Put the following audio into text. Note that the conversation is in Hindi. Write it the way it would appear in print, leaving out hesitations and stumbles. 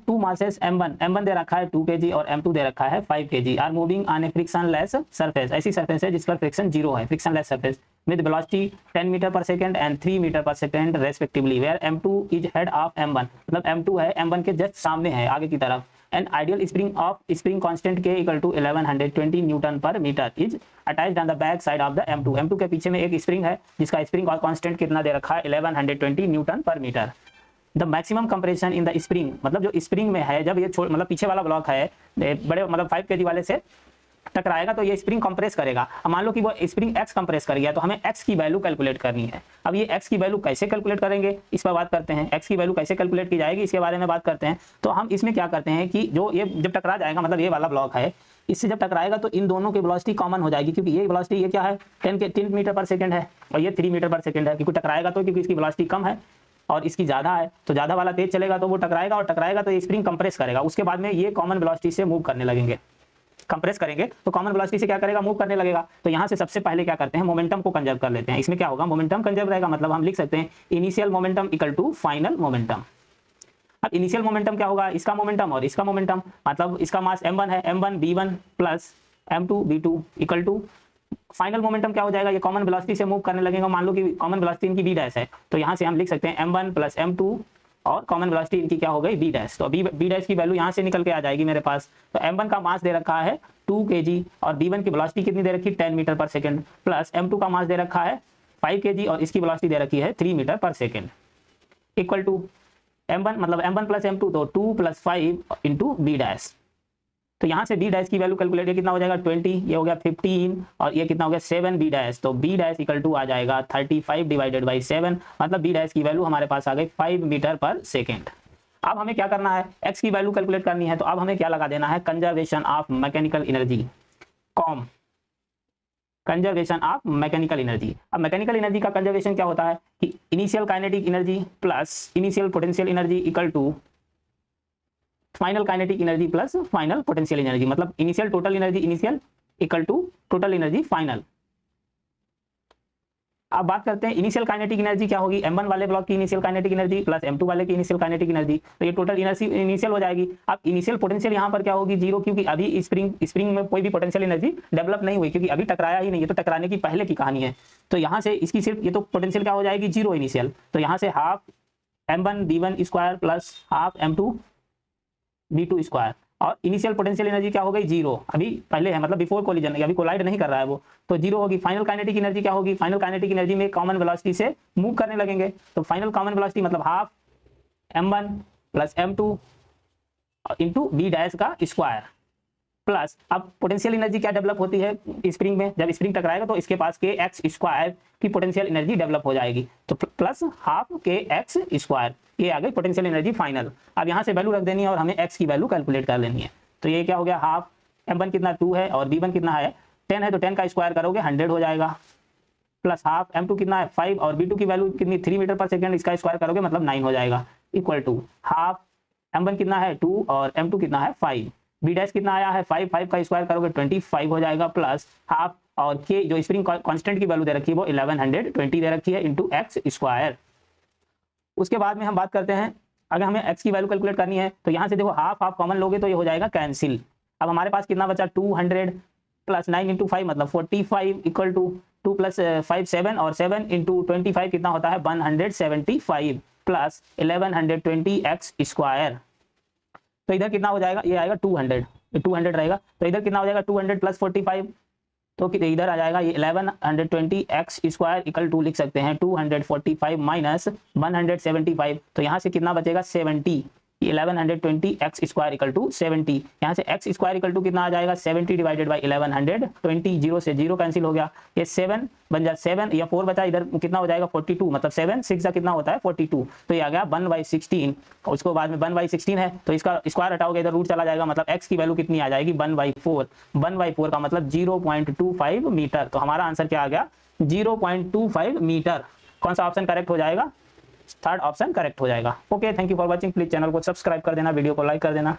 टू मासेस m1 दे रखा है 2 kg और m2 दे रखा है 5 kg are moving on a frictionless surface, ऐसी सरफेस है जिस पर फ्रिक्शन जीरो है, frictionless surface with velocity 10 metre per second and 3 metre per second respectively, where m2 is head of m1, मतलब m2 है m1 के जस्ट सामने है, आगे की तरफ। And ideal spring constant k equal to 1120 newton पर metre is attached on the back side of the m2 के पीछे में एक स्प्रिंग है जिसका स्प्रिंग कांस्टेंट कितना दे रखा है 1120 न्यूटन पर metre. The maximum compression in the spring, मतलब जो स्प्रिंग में है, जब ये मतलब पीछे वाला ब्लॉक है बड़े मतलब 5 kg वाले से टकराएगा तो ये स्प्रिंग कंप्रेस करेगा। अब मान लो कि वो स्प्रिंग x कंप्रेस कर गया तो हमें x की वैल्यू कैलकुलेट करनी है। अब ये x की वैल्यू कैसे कैलकुलेट करेंगे इस पर बात करते हैं। x की वैल्यू कैसे कैलकुलेट की जाएगी इसके बारे में बात करते हैं। तो हम इसमें क्या करते हैं कि जो ये जब टकरा जाएगा, मतलब ये वाला ब्लॉक है, इससे जब टकराएगा तो इन दोनों की वेलोसिटी कॉमन हो जाएगी, क्योंकि ये वेलोसिटी ये क्या है 10 मीटर पर सेकंड है और ये 3 मीटर पर सेकंड है, क्योंकि टकराएगा तो क्योंकि इसकी वेलोसिटी कम है और इसकी ज़्यादा है, तो ज़्यादा वाला तेज चलेगा तो वो टकराएगा और टकराएगा तो ये स्प्रिंग कंप्रेस करेगा। उसके बाद में ये कॉमन वेलोसिटी से मूव करने लगेंगे, कंप्रेस करेंगे तो कॉमन वेलोसिटी से क्या करेगा, मूव करने लगेगा। तो यहाँ से सबसे पहले क्या करते हैं, मोमेंटम को कंजर्व कर लेते हैं। इसमें क्या होगा, मोमेंटम कंजर्व रहेगा, मतलब हम लिख सकते हैं initial momentum equal to final momentum. अब इनिशियल मोमेंटम क्या होगा, इसका मोमेंटम और इसका मोमेंटम, मतलब इसका मास m1 है, m1 v1 plus m2 v2 equal to final momentum क्या हो जाएगा, ये कॉमन वेलोसिटी से मूव करने लगेगा। मान लो कि कॉमन वेलोसिटी इनकी v डैश है, तो यहाँ से हम लिख सकते हैं m1 प्लस m2 और कॉमन वेलोसिटी इनकी क्या हो गई b डैश। तो b डैश की वैल्यू यहाँ से निकल के आ जाएगी मेरे पास। तो m1 का मास दे रखा है 2 kg और b1 की वेलोसिटी कितनी दे रखी है 10 metre per second, plus m2 का मास दे रखा है 5 kg और इसकी वेलोसिटी दे रखी है 3 metre per second, equal to m1 मतलब m1 प्लस m2 तो 2 प्लस 5 इंटू b डैश। तो यहाँ से b डैश की वैल्यू कैलकुलेट कितना हो जाएगा 20, ये हो गया 15 और ये कितना हो गया 7 b डैश। तो b डैश इक्वल टू आ जाएगा 35 डिवाइडेड बाई 7, मतलब b डैश की वैल्यू हमारे पास आ गई 5 मीटर पर सेकेंड। अब हमें क्या करना है, x की वैल्यू कैलकुलेट करनी है। तो अब हमें क्या लगा देना है, कंजर्वेशन ऑफ मैकेनिकल एनर्जी, कॉम, कंजर्वेशन ऑफ मैकेनिकल एनर्जी। अब मैकेनिकल एनर्जी का कंजर्वेशन क्या होता है कि initial kinetic energy plus initial potential energy equal to final kinetic energy plus final potential energy, मतलब initial total energy initial equal to total energy final. अब बात करते हैं इनिशियल काइनेटिक एनर्जी क्या होगी, m1 वाले ब्लॉक की initial kinetic energy plus m2 वाले की इनिशियल काइनेटिक एनर्जी, तो ये टोटल एनर्जी इनिशियल हो जाएगी। अब इनिशियल पोटेंशियल यहाँ पर क्या होगी, जीरो, क्योंकि अभी स्प्रिंग में कोई भी पोटेंशियल एनर्जी डेवलप नहीं हुई, क्योंकि अभी टकराया ही नहीं, ये तो टकराने की पहले की कहानी है। तो यहाँ से इसकी सिर्फ ये तो पोटेंशियल क्या हो जाएगी, जीरो इनिशियल। तो यहाँ से half m1 v1 square plus half m2 v2 square, और इनिशियल पोटेंशियल एनर्जी क्या हो गई, जीरो, अभी पहले है, मतलब बिफोर कोलिजन, अभी कोलाइड नहीं कर रहा है वो, तो जीरो होगी। फाइनल काइनेटिक एनर्जी क्या होगी, फाइनल काइनेटिक एनर्जी में कॉमन वेलोसिटी से मूव करने लगेंगे, तो फाइनल कॉमन वेलोसिटी मतलब half m1 plus m2 into b dash का स्क्वायर, प्लस अब पोटेंशियल एनर्जी क्या डेवलप होती है स्प्रिंग में, जब स्प्रिंग टकराएगा तो इसके पास के एक्स स्क्वायर की पोटेंशियल एनर्जी डेवलप हो जाएगी, तो प्लस हाफ के एक्स स्क्वायर, ये आ गई पोटेंशियल एनर्जी फाइनल। अब यहाँ से वैल्यू रख देनी है और हमें एक्स की वैल्यू कैलकुलेट कर लेनी है। तो ये क्या हो गया, हाफ m1 कितना 2 है और b1 कितना है 10 है, तो 10 का स्क्वायर करोगे 100 हो जाएगा, प्लस हाफ m2 कितना है 5 और b2 की वैल्यू कितनी 3 मीटर पर सेकंड, इसका स्क्वायर करोगे मतलब 9 हो जाएगा, इक्वल टू हाफ m1 कितना है 2 और m2 कितना है 5, b डैश कितना आया है 5, 5 का स्क्वायर करोगे 25 हो जाएगा, प्लस हाफ और के जो स्प्रिंग कांस्टेंट की वैल्यू दे रखी है वो 1120 दे रखी है इंटू एक्स स्क्वायर। उसके बाद में हम बात करते हैं, अगर हमें x की वैल्यू कैलकुलेट करनी है तो यहाँ से देखो हाफ हाफ कॉमन लोगे तो ये हो जाएगा कैंसिल। अब हमारे पास कितना बचा 200 प्लस 9 इंटू 5 मतलब 45 इक्वल टू 2 प्लस 5 7 और 7 इंटू 25 कितना होता है 175 प्लस 1120 एक्स स्क्वायर। तो इधर कितना हो जाएगा, ये आएगा 200 रहेगा, तो इधर कितना हो जाएगा 200 प्लस 45, तो इधर आ जाएगा ये 1120 एक्स स्क्वायर इक्वल टू लिख सकते हैं 245 माइनस 175, तो यहाँ से कितना बचेगा 70, 1120 एक्स स्क्वायर इक्वल टू 70, यहाँ से एक्स स्क्वायर इक्वल टू कितना आ जाएगा 70 डिवाइडेड बाई 1120, जीरो से जीरो कैंसिल हो गया, ये 7 बन जा 7 या 4 बचा, इधर कितना हो जाएगा 42, मतलब 7 6 का कितना होता है 42, तो ये आ गया 1/16, और उसको बाद में 1/16 है तो इसका स्क्वायर हटाओगे इधर रूट चला जाएगा, मतलब x की वैल्यू कितनी आ जाएगी 1/4, 1/4 का मतलब 0.25 मीटर। तो हमारा आंसर क्या आ गया 0.25 मीटर। कौन सा ऑप्शन करेक्ट हो जाएगा, थर्ड ऑप्शन करेक्ट हो जाएगा। Okay, thank you for watching, please channel को सब्सक्राइब कर देना, वीडियो को लाइक कर देना।